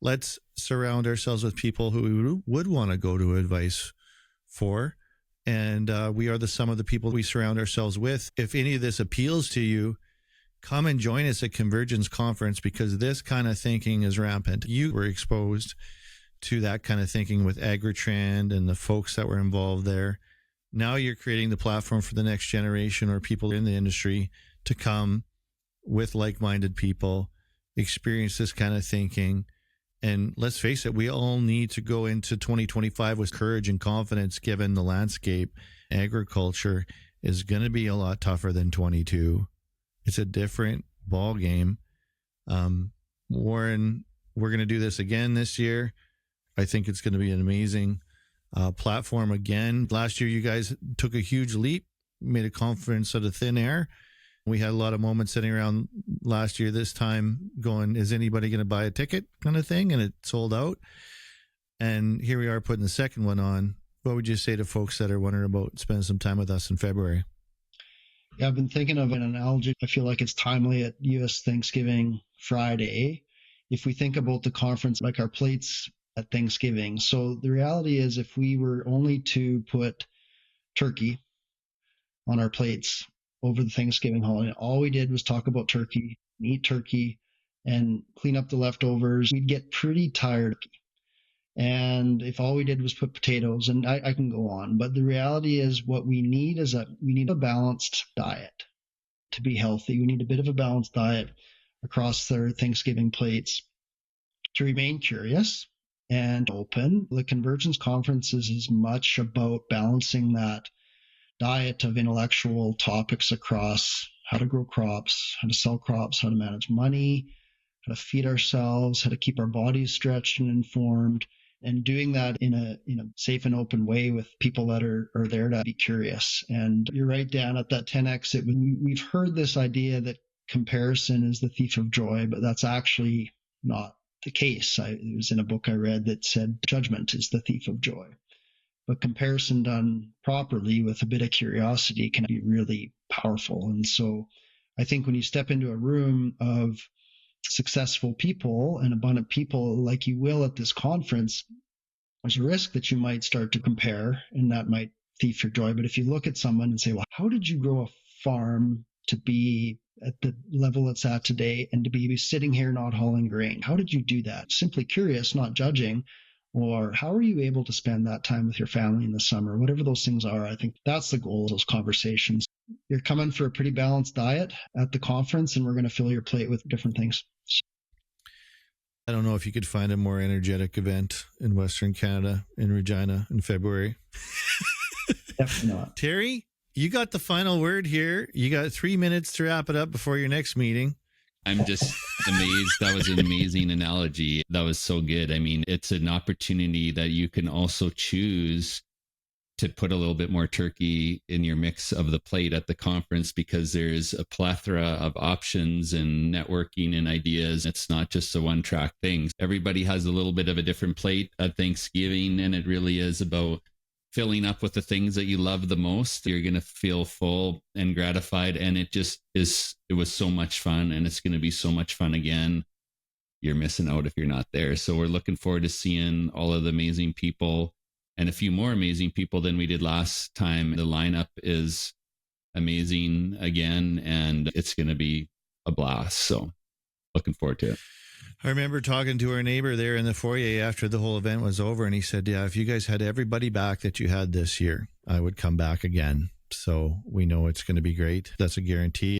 let's surround ourselves with people who we would want to go to advice for. And we are the sum of the people we surround ourselves with. If any of this appeals to you, come and join us at Convergence Conference, because this kind of thinking is rampant. You were exposed to that kind of thinking with Agritrend and the folks that were involved there. Now you're creating the platform for the next generation or people in the industry to come with like-minded people, experience this kind of thinking. And let's face it, we all need to go into 2025 with courage and confidence, given the landscape. Agriculture is going to be a lot tougher than 22. It's a different ball game. Warren, we're going to do this again this year. I think it's going to be an amazing platform again. Last year, you guys took a huge leap, made a conference out of thin air. We had a lot of moments sitting around last year, this time going, is anybody going to buy a ticket kind of thing? And it sold out. And here we are putting the second one on. What would you say to folks that are wondering about spending some time with us in February? Yeah, I've been thinking of an analogy. I feel like it's timely at U.S. Thanksgiving Friday. If we think about the conference like our plates at Thanksgiving. So the reality is, if we were only to put turkey on our plates over the Thanksgiving holiday, all we did was talk about turkey, eat turkey, and clean up the leftovers, we'd get pretty tired. And if all we did was put potatoes, and I can go on, but the reality is what we need is we need a balanced diet to be healthy. We need a bit of a balanced diet across their Thanksgiving plates to remain curious and open. The Convergence Conference is as much about balancing that diet of intellectual topics across how to grow crops, how to sell crops, how to manage money, how to feed ourselves, how to keep our bodies stretched and informed, and doing that in a safe and open way with people that are there to be curious. And you're right, Dan, at that 10X, we've heard this idea that comparison is the thief of joy, but that's actually not the case. It was in a book I read that said judgment is the thief of joy. But comparison done properly with a bit of curiosity can be really powerful. And so I think when you step into a room of successful people and abundant people like you will at this conference, there's a risk that you might start to compare, and that might thief your joy. But if you look at someone and say, well, how did you grow a farm to be at the level it's at today and to be sitting here not hauling grain? How did you do that? Simply curious, not judging. Or how are you able to spend that time with your family in the summer? Whatever those things are, I think that's the goal of those conversations. You're coming for a pretty balanced diet at the conference, and we're going to fill your plate with different things. I don't know if you could find a more energetic event in Western Canada, in Regina, in February. Definitely not. Terry, you got the final word here. You got 3 minutes to wrap it up before your next meeting. I'm just amazed. That was an amazing analogy. That was so good. I mean, it's an opportunity that you can also choose to put a little bit more turkey in your mix of the plate at the conference, because there's a plethora of options and networking and ideas. It's not just a one-track thing. Everybody has a little bit of a different plate at Thanksgiving, and it really is about filling up with the things that you love the most. You're going to feel full and gratified. And it was so much fun, and it's going to be so much fun again. You're missing out if you're not there. So we're looking forward to seeing all of the amazing people and a few more amazing people than we did last time. The lineup is amazing again, and it's going to be a blast. So looking forward to it. I remember talking to our neighbor there in the foyer after the whole event was over, and he said, yeah, if you guys had everybody back that you had this year, I would come back again. So we know it's going to be great. That's a guarantee.